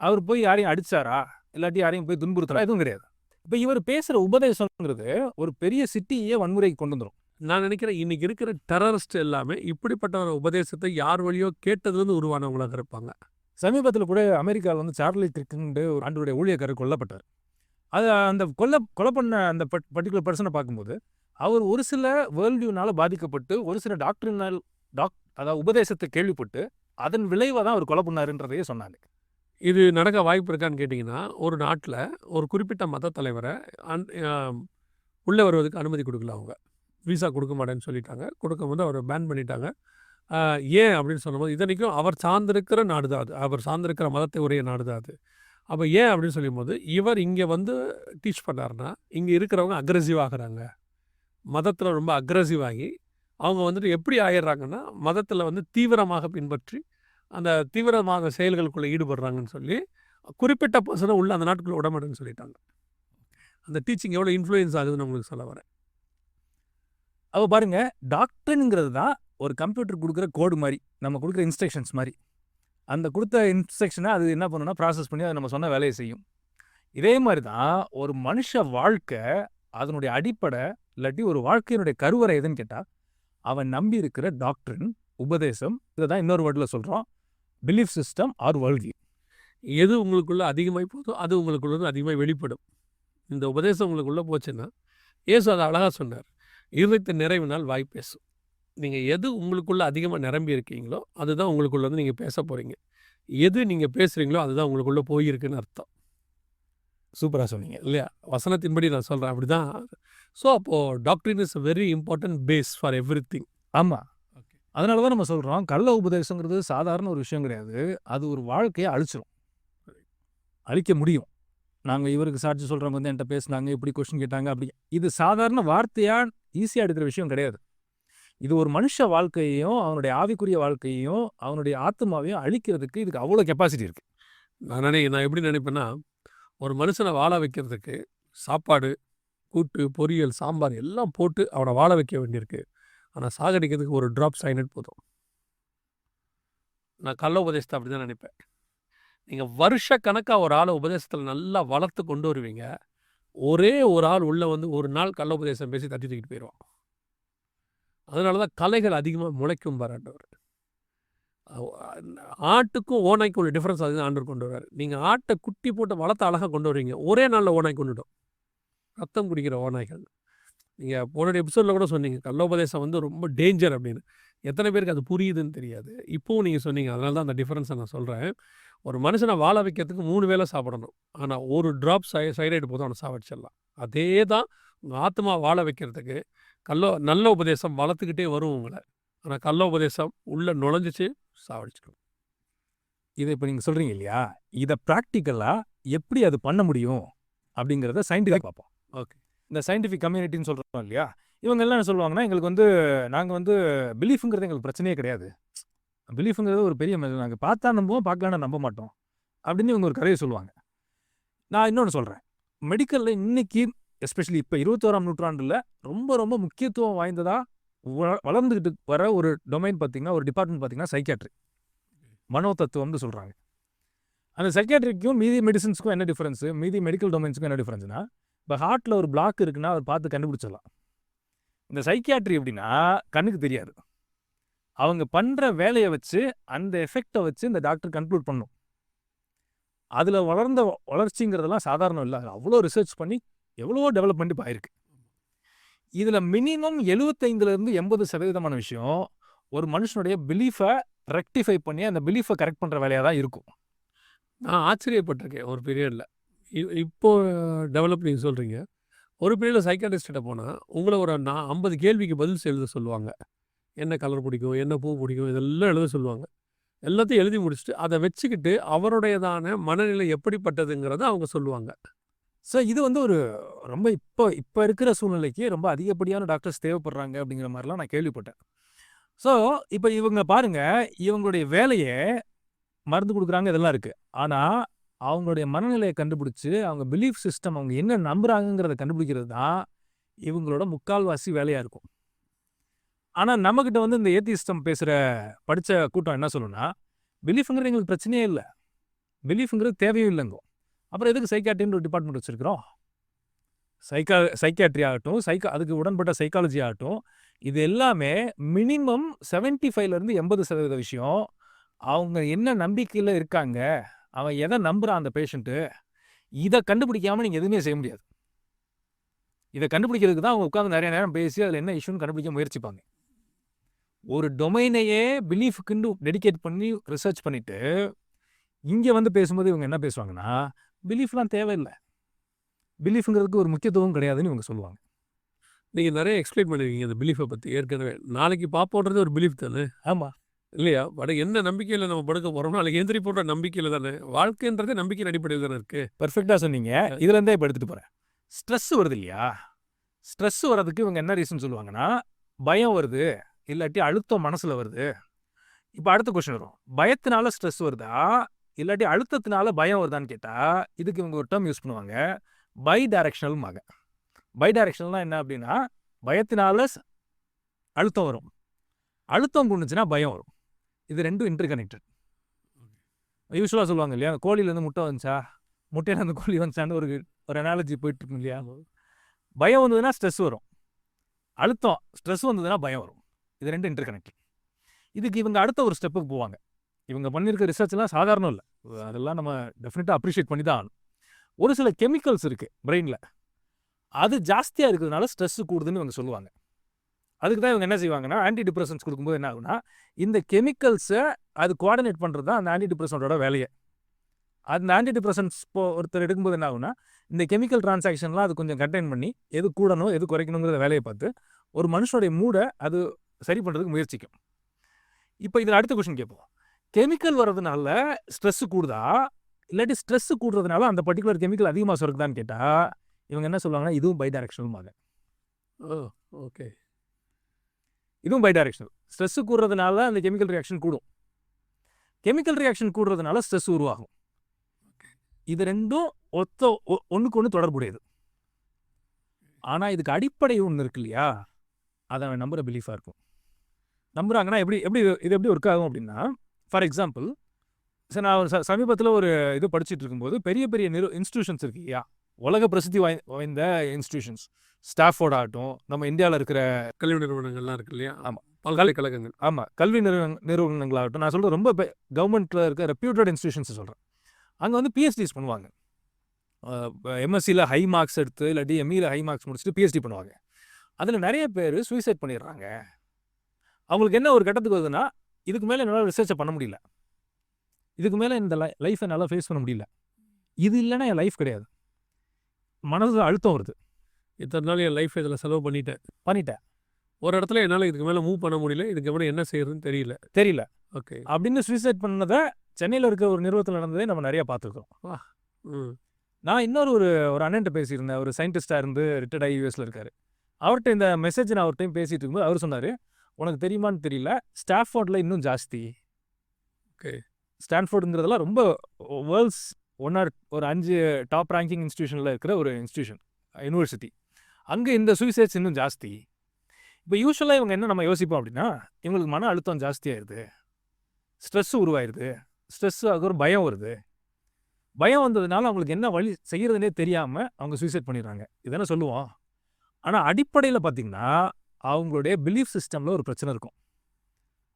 அவர் போய் யாரையும் அடித்தாரா, இல்லாட்டி யாரையும் போய் துன்புறுத்துறா? எதுவும் கிடையாது. இப்போ இவர் பேசுகிற உபதேசங்கிறது ஒரு பெரிய சிட்டியே வன்முறைக்கு கொண்டு வந்துடும். நான் நினைக்கிறேன் இன்றைக்கி இருக்கிற டெரரிஸ்ட் எல்லாமே இப்படிப்பட்ட ஒரு உபதேசத்தை யார் வழியோ கேட்டதுலேருந்து உருவானவங்களாக இருப்பாங்க. சமீபத்தில் கூட அமெரிக்காவில் வந்து சார்லி கிர்க்னு ஒரு ஆண்டோடைய ஊழியக்காரர் கொல்லப்பட்டார். அது அந்த கொலை பண்ண அந்த பர்டிகுலர் பர்சனை பார்க்கும்போது அவர் ஒரு சில வேர்ல்டு வியூனால் பாதிக்கப்பட்டு, ஒரு சில டாக்டரினால் அதாவது உபதேசத்தை கேள்விப்பட்டு அதன் விளைவாக தான் அவர் கொலை பண்ணாருன்றதையே சொன்னாங்க. இது நடக்க வாய்ப்பு இருக்கான்னு கேட்டிங்கன்னா, ஒரு நாட்டில் ஒரு குறிப்பிட்ட மத தலைவரை உள்ளே வருவதுக்கு அனுமதி கொடுக்கல. அவங்க விசா கொடுக்க மாட்டேன்னு சொல்லிட்டாங்க. கொடுக்கும்போது அவரை பேன் பண்ணிட்டாங்க. ஏன் அப்படின்னு சொல்லும்போது, இதனைக்கும் அவர் சார்ந்திருக்கிற நாடு தான் அது, அவர் சார்ந்திருக்கிற மதத்தை உரிய நாடு தான் அது. அப்போ ஏன் அப்படின்னு சொல்லும்போது, இவர் இங்கே வந்து டீச் பண்ணாருன்னா இங்கே இருக்கிறவங்க அக்ரெசிவ் ஆகிறாங்க, மதத்தில் ரொம்ப அக்ரெசிவ் ஆகி அவங்க வந்துட்டு எப்படி ஆயிடுறாங்கன்னா, மதத்தில் வந்து தீவிரமாக பின்பற்றி அந்த தீவிரமான செயல்களுக்குள்ளே ஈடுபடுறாங்கன்னு சொல்லி குறிப்பிட்ட பர்சனை உள்ள அந்த நாட்டுக்குள்ளே விடமாட்டேன்னு சொல்லிட்டாங்க. அந்த டீச்சிங் எவ்வளோ இன்ஃப்ளூயன்ஸ் ஆகுதுன்னு உங்களுக்கு சொல்ல வரேன். அப்போ பாருங்கள், டாக்டர்ங்கிறது தான் ஒரு கம்ப்யூட்டர் கொடுக்குற கோடு மாதிரி, நம்ம கொடுக்குற இன்ஸ்ட்ரக்ஷன்ஸ் மாதிரி. அந்த கொடுத்த இன்ஸ்ட்ரக்ஷனை அது என்ன பண்ணுன்னா ப்ராசஸ் பண்ணி அதை நம்ம சொன்ன வேலையை செய்யும். இதே மாதிரி தான் ஒரு மனுஷ வாழ்க்கை, அதனுடைய அடிப்படை இல்லாட்டி ஒரு வாழ்க்கையினுடைய கருவறை எதுன்னு கேட்டால் அவன் நம்பி இருக்கிற டாக்டரின் உபதேசம். இதை தான் இன்னொரு வேர்டில் சொல்கிறோம், belief system or world view. எது உங்களுக்குள்ளே அதிகமாகி போதோ அது உங்களுக்குள்ள அதிகமாக வெளிப்படும். இந்த உபதேசம் உங்களுக்குள்ளே போச்சுன்னா, இயேசு அதை அழகாக சொன்னார், இருதயத்தை நிறைவினால் வாய் பேசும். நீங்கள் எது உங்களுக்குள்ளே அதிகமாக நிரம்பி இருக்கீங்களோ அதுதான் உங்களுக்குள்ள வந்து நீங்கள் பேச போகிறீங்க. எது நீங்கள் பேசுகிறீங்களோ அதுதான் உங்களுக்குள்ளே போயிருக்குன்னு அர்த்தம். சூப்பராக சொன்னீங்க இல்லையா? வசனத்தின்படி நான் சொல்கிறேன், அப்படி தான். ஸோ அப்போது doctrine is a very important base for everything. ஆமாம், அதனால தான் நம்ம சொல்கிறோம், கள்ள உபதேசங்கிறது சாதாரண ஒரு விஷயம் கிடையாது, அது ஒரு வாழ்க்கையை அழிச்சிடும். அழிக்க முடியும். நாங்கள் இவருக்கு சாட்சி சொல்கிறவங்க வந்து என்கிட்ட பேசுனாங்க, இப்படி கொஸ்டின் கேட்டாங்க, அப்படி. இது சாதாரண வார்த்தையாக ஈஸியாக எடுக்கிற விஷயம் கிடையாது. இது ஒரு மனுஷ வாழ்க்கையையும் அவனுடைய ஆவிக்குரிய வாழ்க்கையையும் அவனுடைய ஆத்மாவையும் அழிக்கிறதுக்கு இதுக்கு அவ்வளோ கெப்பாசிட்டி இருக்குது. நான் எப்படி நினைப்பேன்னா, ஒரு மனுஷனை வாழ வைக்கிறதுக்கு சாப்பாடு, கூட்டு, பொரியல், சாம்பார் எல்லாம் போட்டு அவனை வாழ வைக்க வேண்டியிருக்கு. ஆனால் சாகடிக்கிறதுக்கு ஒரு ட்ராப் சைனட் போதும். நான் கள்ள உபதேசத்தை அப்படி தான் நினைப்பேன். நீங்கள் வருஷ கணக்காக ஒரு ஆளை உபதேசத்தில் நல்லா வளர்த்து கொண்டு வருவீங்க. ஒரே ஒரு ஆள் உள்ளே வந்து ஒரு நாள் கள்ள உபதேசம் பேசி தட்டி தூக்கிட்டு போயிடுவான். அதனால தான் கலைகள் அதிகமாக முளைக்கும் பாராட்டவர். ஆட்டுக்கும் ஓனாய்க்கும் உள்ள டிஃப்ரென்ஸ் அதுதான் ஆண்டவர் கொண்டு வர்றாரு. நீங்கள் ஆட்டை குட்டி போட்டு வளர்த்து அழகாக கொண்டு வருவீங்க, ஒரே நாளில் ஓனாய் கொண்டுடும். ரத்தம் குடிக்கிற ஓநாய்கள். நீங்கள் போன எபிசோடில் கூட சொன்னீங்க கள்ளோபதேசம் வந்து ரொம்ப டேஞ்சர் அப்படின்னு. எத்தனை பேருக்கு அது புரியுதுன்னு தெரியாது. இப்போவும் நீங்கள் சொன்னீங்க. அதனால தான் அந்த டிஃப்ரென்ஸை நான் சொல்கிறேன். ஒரு மனுஷனை வாழ வைக்கிறதுக்கு 3 வேளை சாப்பிடணும். ஆனால் ஒரு ட்ராப் சைரைடு போதும் அவனை சாவடிச்சிடலாம். அதே தான் உங்கள் ஆத்மா வாழ வைக்கிறதுக்கு நல்ல உபதேசம் வளர்த்துக்கிட்டே வரும் உங்களை. ஆனால் கள்ள உபதேசம் உள்ளே நுழைஞ்சிச்சு சாவடிச்சிடும். இதை இப்போ நீங்கள் சொல்கிறீங்க இல்லையா, இதை ப்ராக்டிக்கலாக எப்படி அது பண்ண முடியும் அப்படிங்கிறத சயின்டிஃபிக் பார்ப்போம். ஓகே. இந்த சயின்டிஃபிக் கம்யூனிட்டின்னு சொல்கிறோம் இல்லையா, இவங்க எல்லாம் என்ன சொல்லுவாங்கன்னா, எங்களுக்கு வந்து நாங்கள் வந்து பிலீஃபுங்கிறது எங்களுக்கு பிரச்சனையே கிடையாது. பிலீஃபுங்கிறது ஒரு பெரிய நாங்கள் பார்த்தா நம்புவோம், பார்க்கலான்னு நம்ப மாட்டோம் அப்படின்னு இவங்க ஒரு கதையை சொல்லுவாங்க. நான் இன்னொன்று சொல்கிறேன். மெடிக்கலில் இன்னைக்கு எஸ்பெஷலி இப்போ 21ஆம் நூற்றாண்டில் ரொம்ப ரொம்ப முக்கியத்துவம் வாய்ந்ததாக வளர்ந்துக்கிட்டு வர ஒரு டொமைன் பார்த்திங்கன்னா, ஒரு டிபார்ட்மெண்ட் பார்த்திங்கன்னா சைக்கியாட்ரி, மனோதத்துவம்னு சொல்கிறாங்க. அந்த சைக்கியாட்ரிக்கும் மீதி மெடிசன்ஸுக்கும் என்ன டிஃப்ரென்ஸு, மீதி மெடிக்கல் டொமைன்ஸுக்கும் என்ன டிஃப்ரென்ஸ்னா, இப்போ ஹார்ட்டில் ஒரு பிளாக் இருக்குன்னா அவர் பார்த்து கண்டுபிடிச்சிடலாம். இந்த சைக்கியாட்ரி எப்படின்னா கண்ணுக்கு தெரியாது. அவங்க பண்ணுற வேலையை வச்சு அந்த எஃபெக்டை வச்சு இந்த டாக்டர் கன்க்ளூட் பண்ணும். அதில் வளர்ந்த வளர்ச்சிங்கிறதெல்லாம் சாதாரணம் இல்லை. அவ்வளோ ரிசர்ச் பண்ணி எவ்வளவோ டெவலப்மெண்ட் இப்போ ஆயிருக்கு. இதில் மினிமம் 75% 80% விஷயம் ஒரு மனுஷனுடைய பிலீஃபை ரெக்டிஃபை பண்ணி அந்த பிலீஃபை கரெக்ட் பண்ணுற வேலையாக தான் இருக்கும். நான் ஆச்சரியப்பட்டிருக்கேன் ஒரு பீரியடில். இப்போ டெவலப் நீங்கள் சொல்கிறீங்க. ஒரு பீரியடில் சைக்காட்ரிஸ்ட்டை போனால் உங்களை ஒரு 50 கேள்விக்கு பதில் எழுத சொல்லுவாங்க. என்ன கலர் பிடிக்கும், என்ன பூ பிடிக்கும், இதெல்லாம் எழுத சொல்லுவாங்க. எல்லாத்தையும் எழுதி முடிச்சுட்டு அதை வச்சுக்கிட்டு அவருடையதான மனநிலை எப்படிப்பட்டதுங்கிறத அவங்க சொல்லுவாங்க. ஸோ இது வந்து ஒரு ரொம்ப இப்போ இருக்கிற சூழ்நிலைக்கு ரொம்ப அதிகப்படியான டாக்டர்ஸ் தேவைப்படுறாங்க அப்படிங்கிற மாதிரிலாம் நான் கேள்விப்பட்டேன். ஸோ இப்போ இவங்க பாருங்கள், இவங்களுடைய வேலையை மருந்து கொடுக்குறாங்க, இதெல்லாம் இருக்குது. ஆனால் அவங்களுடைய மனநிலையை கண்டுபிடிச்சி அவங்க பிலீஃப் சிஸ்டம் அவங்க என்ன நம்புகிறாங்கங்கிறத கண்டுபிடிக்கிறது தான் இவங்களோட முக்கால்வாசி வேலையாக இருக்கும். ஆனால் நம்மக்கிட்ட வந்து இந்த ஏத்திஸ்டம் பேசுகிற படித்த கூட்டம் என்ன சொல்லணும்னா, பிலீஃபுங்கிறது எங்களுக்கு பிரச்சனையே இல்லை, பிலீஃபுங்கிறது தேவையும் இல்லைங்கோ. அப்புறம் எதுக்கு சைக்காட்ரின்னு ஒரு டிபார்ட்மெண்ட் வச்சுருக்கிறோம்? சைக்காட்ரி ஆகட்டும், அதுக்கு உடன்பட்ட சைக்காலஜி ஆகட்டும், இது எல்லாமே மினிமம் 75% 80% விஷயம் அவங்க என்ன நம்பிக்கையில் இருக்காங்க, அவன் எதை நம்புகிறான் அந்த பேஷண்ட்டு, இதை கண்டுபிடிக்காமல் நீங்கள் எதுவுமே செய்ய முடியாது. இதை கண்டுபிடிக்கிறதுக்கு தான் அவங்க உட்காந்து நிறைய நேரம் பேசி அதில் என்ன இஷ்யூன்னு கண்டுபிடிக்க முயற்சிப்பாங்க. ஒரு டொமைனையே பிலீஃபுக்குன்னு டெடிகேட் பண்ணி ரிசர்ச் பண்ணிவிட்டு இங்கே வந்து பேசும்போது இவங்க என்ன பேசுவாங்கன்னா, பிலீஃப்லாம் தேவையில்லை, பிலீஃபுங்கிறதுக்கு ஒரு முக்கியத்துவம் கிடையாதுன்னு இவங்க சொல்லுவாங்க. நீங்கள் நிறைய எக்ஸ்பிளைன் பண்ணிருக்கீங்க இந்த பிலீஃபை பற்றி ஏற்கனவே. நாளைக்கு பார்ப்போன்றது ஒரு பிலீஃப் தானே? ஆமாம் இல்லையா? என்ன நம்பிக்கையில் நம்ம படுக்க போகிறோம்னா நாளைக்கு எந்திரி போடுற நம்பிக்கையில் தானே. வாழ்க்கைன்றதே நம்பிக்கையின் அடிப்படையில் தானே இருக்குது. பர்ஃபெக்டாக சொன்னீங்க. இதுலேருந்தே இப்போ எடுத்துகிட்டு போகிறேன். ஸ்ட்ரெஸ் வருது இல்லையா, ஸ்ட்ரெஸ் வர்றதுக்கு இவங்க என்ன ரீசன் சொல்லுவாங்கன்னா, பயம் வருது, இல்லாட்டி அழுத்தம் மனசில் வருது. இப்போ அடுத்த கொஸ்டின் வரும், பயத்தினால ஸ்ட்ரெஸ் வருதா இல்லாட்டி அழுத்தத்தினால பயம் வருதான்னு கேட்டால் இதுக்கு இவங்க ஒரு டேர்ம் யூஸ் பண்ணுவாங்க, பை டைரக்ஷனல்மாங்க. பை டைரக்ஷனல்னால் என்ன அப்படின்னா, பயத்தினால அழுத்தம் வரும், அழுத்தம் கொண்டுச்சுன்னா பயம் வரும். இது ரெண்டும் இன்டர் கனெக்டட். யூஸ்வலாக சொல்லுவாங்க இல்லையா, கோழிலேருந்து முட்டை வந்துச்சா, முட்டையிலேருந்து கோழி வந்துச்சான்னு ஒரு அனாலஜி போயிட்டுருக்கும் இல்லையா. பயம் வந்ததுன்னா ஸ்ட்ரெஸ் வரும், அழுத்தம் ஸ்ட்ரெஸ் வந்ததுன்னா பயம் வரும். இது ரெண்டும் இன்டர் கனெக்டட். இதுக்கு இவங்க அடுத்த ஒரு ஸ்டெப்புக்கு போவாங்க. இவங்க பண்ணியிருக்க ரிசர்ச்லாம் சாதாரணம் இல்லை, அதெல்லாம் நம்ம டெஃபினட்டாக அப்ரிஷியேட் பண்ணி தான் ஆகணும். ஒரு சில கெமிக்கல்ஸ் இருக்குது பிரெயினில், அது ஜாஸ்தியாக இருக்கிறதுனால ஸ்ட்ரெஸ்ஸு கூடுதுன்னு இவங்க சொல்லுவாங்க. அதுக்கு தான் இவங்க என்ன செய்வாங்கன்னா, ஆன்டி டிப்ரெஷன்ஸ் கொடுக்கும்போது என்ன ஆகுனா, இந்த கெமிக்கல்ஸை அது கோஆர்டினேட் பண்ணுறது தான் அந்த ஆன்டி டிப்ரெஷனோட வேலையை. அந்த ஆன்டி டிப்ரெஷன்ஸ் ஒருத்தர் எடுக்கும்போது என்ன ஆகுனா, இந்த கெமிக்கல் டிரான்சாக்ஷன்லாம் அது கொஞ்சம் கண்டெயின் பண்ணி எது கூடணும் எது குறைக்கணுங்கிற வேலையை பார்த்து ஒரு மனுஷனுடைய மூடை அது சரி பண்ணுறதுக்கு முயற்சிக்கும். இப்போ இதில் அடுத்த கொஸ்டின் கேட்போம், கெமிக்கல் வர்றதுனால ஸ்ட்ரெஸ்ஸு கூடுதா இல்லாட்டி ஸ்ட்ரெஸ் கூடுறதுனால அந்த பர்டிகுலர் கெமிக்கல் அதிகமாக சுரக்குதான்னு கேட்டால் இவங்க என்ன சொல்லுவாங்கன்னா இதுவும் பை டைரக்ஷனல். Oh okay. இதுவும் பை டைரக்ஷனல். ஸ்ட்ரெஸ் கூடுறதுனால அந்த கெமிக்கல் ரியாக்ஷன் கூடும், கெமிக்கல் ரியாக்ஷன் கூடுறதுனால ஸ்ட்ரெஸ் உருவாகும். இது ரெண்டும் ஒன்றுக்கு ஒன்று தொடர்புடையது. ஆனால் இதுக்கு அடிப்படை ஒன்று இருக்கு இல்லையா, அதை அவன் நம்புகிற பிலீஃபாக இருக்கும். நம்புகிறாங்கன்னா எப்படி எப்படி இது எப்படி ஒர்க் ஆகும் அப்படின்னா, ஃபார் எக்ஸாம்பிள் சார் நான் சமீபத்தில் ஒரு இது படிச்சுட்டு இருக்கும்போது பெரிய பெரிய இன்ஸ்டியூஷன்ஸ் இருக்கு இல்லையா, உலக பிரசித்தி வாய்ந்த இன்ஸ்டியூஷன்ஸ், ஸ்டாஃபோர்ட் ஆகட்டும், நம்ம இந்தியாவில் இருக்கிற கல்வி நிறுவனங்கள்லாம் இருக்கு இல்லையா. ஆமாம், பல்கலைக்கழகங்கள். ஆமாம், கல்வி நிறுவனங்களாகட்டும். நான் சொல்கிற ரொம்ப கவர்மெண்ட்டில் இருக்க ரெப்யூட்டட் இன்ஸ்டியூஷன்ஸ் சொல்கிறேன். அங்கே வந்து பிஹெச்டிஸ் பண்ணுவாங்க. எம்எஸ்சியில் ஹை மார்க்ஸ் எடுத்து இல்லாட்டி எம்இயில் ஹை மார்க்ஸ் முடிச்சுட்டு பிஹெச்டி பண்ணுவாங்க. அதில் நிறைய பேர் சூசைட் பண்ணிடுறாங்க. அவங்களுக்கு என்ன ஒரு கட்டத்துக்கு வருதுன்னா, இதுக்கு மேலே என்னால் ரிசர்ச்சை பண்ண முடியல, இதுக்கு மேலே இந்த லைஃப்பை என்னால் ஃபேஸ் பண்ண முடியல, இது இல்லைன்னா என் லைஃப் கிடையாது, மனசு அழுத்தம் வருது, இத்தனை நாள் என் லைஃப் இதில் செலவு பண்ணிட்டேன், ஒரு இடத்துல என்னால் இதுக்கு மேலே மூவ் பண்ண முடியல, இதுக்கு மேலே என்ன செய்யறதுன்னு தெரியல. ஓகே. அப்படின்னு சூசைட் பண்ணதை சென்னையில் இருக்க ஒரு நிறுவனத்தில் நடந்ததே நம்ம நிறையா பார்த்துருக்கோம். நான் ஒரு அண்ணன்ட்ட பேசியிருந்தேன். ஒரு சயின்டிஸ்டாக இருந்து ரிட்டையர்ட் ஆகி யூஎஸில் இருக்கார். அவர்கிட்ட இந்த மெசேஜ் நான் ஒரு டைம் பேசிகிட்டு இருக்கும்போது அவர் சொன்னார், உனக்கு தெரியுமான்னு தெரியல, ஸ்டான்ஃபோர்டில் இன்னும் ஜாஸ்தி. ஓகே. ஸ்டான்ஃபோர்டுங்கிறதெல்லாம் ரொம்ப வேர்ல்ட்ஸ் ஒரு 5 டாப் ரேங்கிங் இன்ஸ்டியூஷனில் இருக்கிற ஒரு இன்ஸ்டியூஷன், யூனிவர்சிட்டி. அங்கே இந்த சூசைட்ஸ் இன்னும் ஜாஸ்தி. இப்போ யூஸ்வலாக இவங்க என்ன நம்ம யோசிப்போம் அப்படின்னா, இவங்களுக்கு மன அழுத்தம் ஜாஸ்தியாகிடுது, ஸ்ட்ரெஸ் உருவாயிருது, ஸ்ட்ரெஸ் ஆகிற பயம் வருது, பயம் வந்ததுனால அவங்களுக்கு என்ன வழி செய்கிறதுனே தெரியாமல் அவங்க சூசைட் பண்ணிடுறாங்க, இதானே சொல்லுவோம். ஆனால் அடிப்படையில் பார்த்திங்கன்னா அவங்களுடைய பிலீஃப் சிஸ்டமில் ஒரு பிரச்சனை இருக்கும்.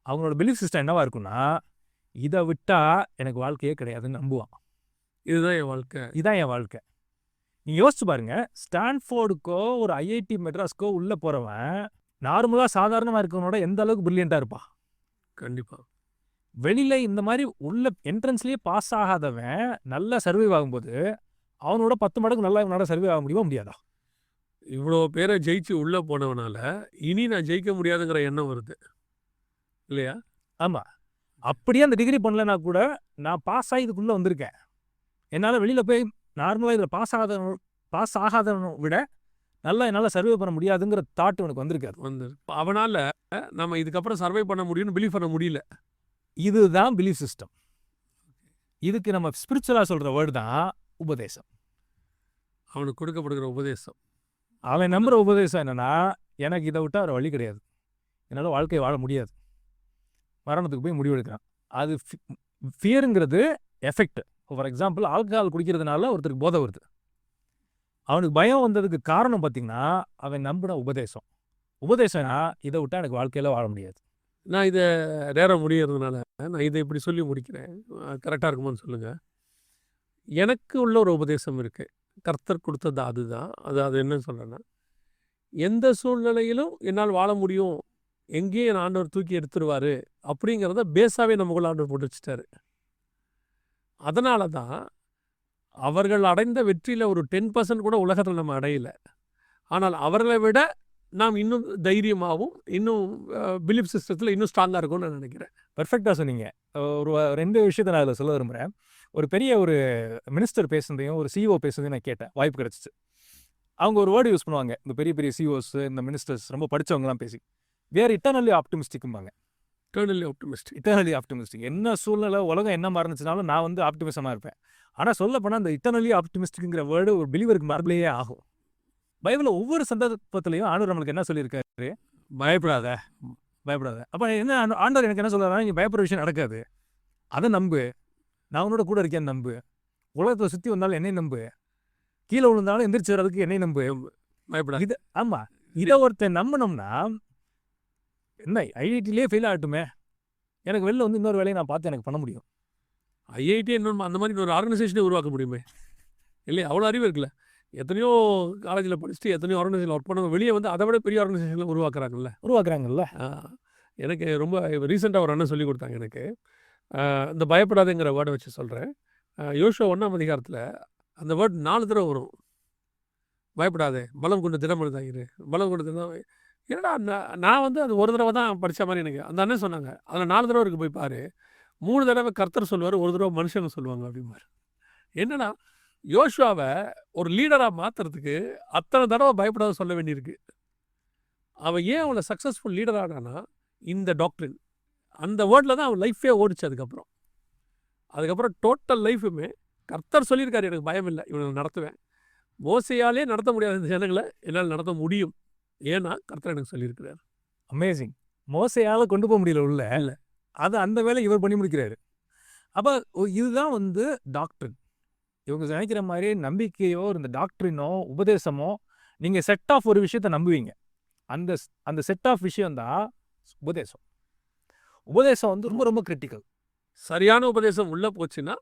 அவங்களோட பிலீஃப் சிஸ்டம் என்னவாக இருக்குன்னா, இதை விட்டால் எனக்கு வாழ்க்கையே கிடையாதுன்னு நம்புவான். இதுதான் என் வாழ்க்கை. நீங்கள் யோசிச்சு பாருங்கள், ஸ்டான்ஃபோர்டுக்கோ ஒரு ஐஐடி மெட்ராஸ்க்கோ உள்ளே போகிறவன் நார்மலாக சாதாரணமாக இருக்கிறவனோட எந்த அளவுக்கு பிரில்லியண்ட்டாக இருப்பான். கண்டிப்பாக. வெளியில் இந்த மாதிரி உள்ள என்ட்ரன்ஸ்லேயே பாஸ் ஆகாதவன் நல்லா சர்வைவ் ஆகும்போது அவனோட 10 மடங்கு நல்லா இவனோட சர்வைவ் ஆக முடியாதா? இவ்வளோ பேரை ஜெயிச்சு உள்ளே போனவனால இனி நான் ஜெயிக்க முடியாதுங்கிற எண்ணம் வருது இல்லையா? ஆமாம். அப்படியே அந்த டிகிரி பண்ணலன்னா கூட நான் பாஸ் ஆகி இதுக்குள்ளே வந்திருக்கேன், என்னால் வெளியில் போய் நார்மலாக இதில் பாஸ் ஆகாதவனை விட நல்லா என்னால் சர்வை பண்ண முடியாதுங்கிற தாட் உனக்கு வந்திருக்காது. அவனால் நம்ம இதுக்கப்புறம் சர்வை பண்ண முடியும்னு பிலீவ் பண்ண முடியல. இதுதான் பிலீஃப் சிஸ்டம். இதுக்கு நம்ம ஸ்பிரிச்சுவலாக சொல்கிற வேர்டு தான் உபதேசம். அவனுக்கு கொடுக்கப்படுகிற உபதேசம், அவன் நம்புகிற உபதேசம் என்னென்னா, எனக்கு இதை விட்டால் ஒரு வழி கிடையாது, என்னால் வாழ்க்கையை வாழ முடியாது, மரணத்துக்கு போய் முடிவெடுக்கிறான். அது ஃபியருங்கிறது எஃபெக்ட். ஃபார் எக்ஸாம்பிள், ஆல்கஹால் குடிக்கிறதுனால ஒருத்தருக்கு போதை வருது, அவனுக்கு பயம் வந்ததுக்கு காரணம் பார்த்திங்கன்னா அவன் நம்பின உபதேசம். உபதேசம்னா இதை விட்டால் எனக்கு வாழ்க்கையில் வாழ முடியாது. நான் இதை நேரம் முடியறதுனால நான் இதை இப்படி சொல்லி முடிக்கிறேன், கரெக்டாக இருக்குமான்னு சொல்லுங்கள். எனக்கு உள்ள ஒரு உபதேசம் இருக்குது, கர்த்தர் கொடுத்தது அதுதான். அது என்னன்னு சொல்கிறேன்னா, எந்த சூழ்நிலையிலும் என்னால் வாழ முடியும், எங்கேயும் என் ஆண்டவர் தூக்கி எடுத்துருவார் அப்படிங்கிறத பேஸாகவே நமக்குள்ள ஆண்டவர் போட்டு வச்சுட்டாரு. அதனால தான் அவர்கள் அடைந்த வெற்றியில் ஒரு 10% கூட உலகத்தில் நம்ம அடையலை. ஆனால் அவர்களை விட நாம் இன்னும் தைரியமாகவும் இன்னும் பிலீஃப் சிஸ்டத்தில் இன்னும் ஸ்ட்ராங்காக இருக்கும்னு நான் நினைக்கிறேன். பெர்ஃபெக்டாக சொன்னீங்க. ஒரு 2 விஷயத்தை நான் அதில் சொல்ல விரும்புகிறேன். ஒரு பெரிய ஒரு மினிஸ்டர் பேசுனதையும் ஒரு சிஇஓ பேசுனதையும் நான் கேட்டேன், வாய்ப்பு கிடச்சிச்சு. அவங்க ஒரு வேர்டு யூஸ் பண்ணுவாங்க, இந்த பெரிய பெரிய சிஇஓஸ், இந்த மினிஸ்டர்ஸ், ரொம்ப படித்தவங்கலாம் பேசி, வேர் இட்டர்னலி ஆப்டிமிஸ்டிக்கும்பாங்க. Eternally optimistic. என்ன சூழ்நிலை உலகம் என்ன மாறினுச்சுனாலும் நான் வந்து ஆப்டிமிசமாக இருப்பேன். ஆனால் சொல்லப்போனால் அந்த இட்டர்னலி ஆப்டிமிஸ்டிக்ங்கிற வேர்டு ஒரு பிலீவருக்கு மரபிலேயே ஆகும். பைபிளில் ஒவ்வொரு சந்தர்ப்பத்திலையும் ஆண்டவர் நம்மளுக்கு என்ன சொல்லியிருக்காரு? பயப்படாத. அப்போ என்ன ஆண்டவர் எனக்கு என்ன சொல்கிறாருன்னா, நீ பயப்படுற விஷயம் நடக்காது, அதை நம்பு, நான் உன்னோட கூட இருக்கேன்னு நம்பு, உலகத்தை சுற்றி வந்தாலும் என்னை நம்பு, கீழே விழுந்தாலும் எந்திரிச்சு வர்றதுக்கு என்னை நம்பு, பயப்படாது. இது ஆமாம், இதை ஒருத்தர் நம்பினோம்னா என்ன ஐஐடியிலே ஃபெயில் ஆகட்டுமே, எனக்கு வெளில வந்து இன்னொரு வேலையை நான் பார்த்து எனக்கு பண்ண முடியும். ஐஐடி இன்னொன்று அந்த மாதிரி இன்னொரு ஆர்கனைசேஷனே உருவாக்க முடியுமே இல்லையா? அவ்வளோ அறிவு இருக்குல்ல. எத்தனையோ காலேஜில் படிச்சுட்டு எத்தனையோ ஆர்கனைசேஷன் ஒர்க் பண்ணவங்க வெளியே வந்து அதை விட பெரிய ஆர்கனைசேஷனில் உருவாக்குறாங்கல்ல. எனக்கு ரொம்ப ரீசெண்டாக ஒரு அண்ணன் சொல்லி கொடுத்தாங்க எனக்கு. இந்த பயப்படாதுங்கிற வேர்டை வச்சு சொல்கிறேன். யோசுவா 1ஆம் அதிகாரத்தில் அந்த வேர்ட் 4 தடவை வரும். பயப்படாதே, பலம் கொண்டு திடமனதாயிரு, பலம் கொண்டு திடம். என்னடா நான் வந்து அது ஒரு தடவை தான் படித்த மாதிரி எனக்கு அந்த அண்ணன் சொன்னாங்க. அதில் 4 தடவை இருக்குது, போய் பாரு. 3 தடவை கர்த்தர் சொல்லுவார், ஒரு தடவை மனுஷங்க சொல்லுவாங்க அப்படிம்பாரு. என்னன்னா யோசுவாவை ஒரு லீடராக மாற்றுறதுக்கு அத்தனை தடவை பயப்படாத சொல்ல வேண்டியிருக்கு. அவன் ஏன் அவனை சக்ஸஸ்ஃபுல் லீடர் ஆனான்னா இந்த டாக்டரின் அந்த வேர்டில் தான் அவன் லைஃபே ஓடிச்சு. அதுக்கப்புறம் டோட்டல் லைஃபுமே கர்த்தர் சொல்லியிருக்காரு, எனக்கு பயம் இல்லை, இவனை நடத்துவேன். மோசையாலே நடத்த முடியாத இந்த ஜனங்களை என்னால் நடத்த முடியும், ஏன்னா கர்த்தர் எனக்கு சொல்லியிருக்கிறார். அமேசிங். மோசையால் கொண்டு போக முடியல உள்ள, இல்லை அது அந்த வேலை இவர் பண்ணி முடிக்கிறாரு. அப்போ இதுதான் வந்து டாக்டரின். இவங்க நினைக்கிற மாதிரி நம்பிக்கையோ இந்த டாக்டரினோ உபதேசமோ நீங்கள் செட் ஆஃப் ஒரு விஷயத்த நம்புவீங்க. அந்த செட் ஆஃப் விஷயம்தான் உபதேசம். உபதேசம் வந்து ரொம்ப ரொம்ப கிரிட்டிக்கல். சரியான உபதேசம் உள்ளே போச்சுன்னா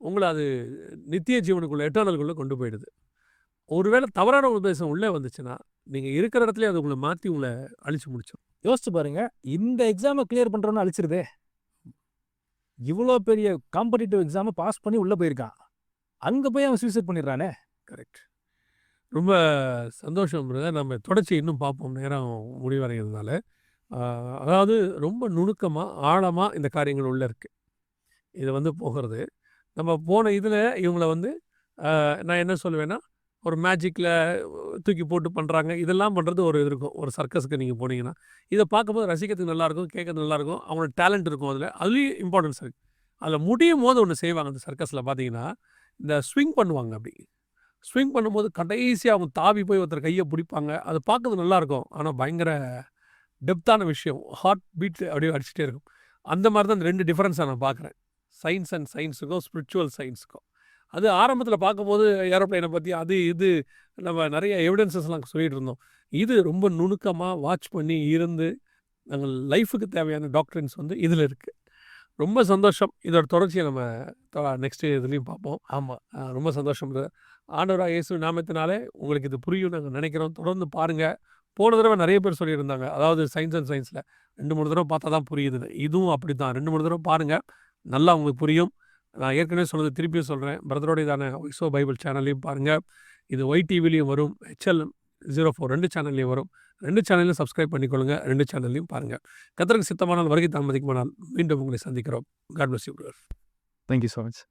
உங்களை அது நித்திய ஜீவனுக்குள்ளே எட்டர்னலுக்குள்ளே கொண்டு போயிடுது. ஒருவேளை தவறான உபதேசம் உள்ளே வந்துச்சுன்னா நீங்கள் இருக்கிற இடத்துல அது உங்களை மாற்றி உங்களை அழிச்சு முடிச்சிடும். யோசிச்சு பாருங்க, இந்த எக்ஸாமை கிளியர் பண்ணுறோன்னு அழிச்சிருதே. இவ்வளோ பெரிய காம்படிட்டிவ் எக்ஸாமை பாஸ் பண்ணி உள்ளே போயிருக்கான், அங்கே போய் அவன் சூசைட் பண்ணிடுறானே. கரெக்ட். ரொம்ப சந்தோஷம் பிரதர். நம்ம தொடர்ச்சி இன்னும் பார்ப்போம், நேரம் முடிவடைகிறதுனால. அதாவது ரொம்ப நுணுக்கமாக ஆழமாக இந்த காரியங்கள் உள்ளே இருக்குது. இது வந்து போகிறது நம்ம போன இதில் இவங்கள வந்து நான் என்ன சொல்லுவேன்னா, ஒரு மேஜிக்கில் தூக்கி போட்டு பண்ணுறாங்க, இதெல்லாம் பண்ணுறது ஒரு இது இருக்கும். ஒரு சர்க்கஸுக்கு நீங்கள் போனீங்கன்னா இதை பார்க்கும்போது ரசிக்கிறதுக்கு நல்லாயிருக்கும், கேட்கறது நல்லாயிருக்கும், அவங்களோட டேலண்ட் இருக்கும், அதுலேயும் இம்பார்ட்டன்ஸ் இருக்குது. அதில் முடியும் போது ஒன்று செய்வாங்க அந்த சர்க்கஸில் பார்த்தீங்கன்னா, இந்த ஸ்விங் பண்ணுவாங்க. அப்படி ஸ்விங் பண்ணும்போது கடைசியாக அவங்க தாவி போய் ஒருத்தர் கையை பிடிப்பாங்க. அது பார்க்கறது நல்லாயிருக்கும், ஆனால் பயங்கர டெப்த்தான விஷயம், ஹார்ட் பீட் அப்படியே அடிச்சுட்டே இருக்கும். அந்த மாதிரி தான் இந்த ரெண்டு டிஃப்ரென்ஸை நான் பார்க்குறேன், சயின்ஸ் அண்ட் சயின்ஸுக்கும் ஸ்பிரிச்சுவல் சயின்ஸுக்கும். அது ஆரம்பத்தில் பார்க்கும்போது ஏரோப்ளைனை பற்றி அது இது நம்ம நிறைய எவிடன்சஸ்லாம் சொல்லிகிட்டு இருந்தோம். இது ரொம்ப நுணுக்கமாக வாட்ச் பண்ணி இருந்து நாங்கள் லைஃபுக்கு தேவையான டாக்டரின்ஸ் வந்து இதில் இருக்குது. ரொம்ப சந்தோஷம். இதோட தொடர்ச்சியை நம்ம நெக்ஸ்ட் இதுலேயும் பார்ப்போம். ஆமாம், ரொம்ப சந்தோஷம். ஆண்டவராக இயேசு நாமத்தினாலே உங்களுக்கு இது புரியும் நாங்கள் நினைக்கிறோம். தொடர்ந்து பாருங்கள். போன தடவை நிறைய பேர் சொல்லியிருந்தாங்க, அதாவது சயின்ஸ் அண்ட் சயின்ஸில் 2-3 தடவை பார்த்தா தான் புரியுது. இதுவும் அப்படி தான், 2-3 தடவை பாருங்கள், நல்லா உங்களுக்கு புரியும். நான் ஏற்கனவே சொன்னது திருப்பியும் சொல்கிறேன், பிரதரோடையதான வைசோ பைபிள் சேனல்லையும் பாருங்கள். இது YTVலையும் வரும், HL04 2 சேனல்லையும் வரும். 2 சேனல்லையும் சப்ஸ்கிரைப் பண்ணிக்கொள்ளுங்க, 2 சேனல்லையும் பாருங்கள். கர்த்தருக்கு சித்தமானால் வருகை தாமதிக்குமானால் மீண்டும் உங்களை சந்திக்கிறோம். God bless you brother. Thank you so much.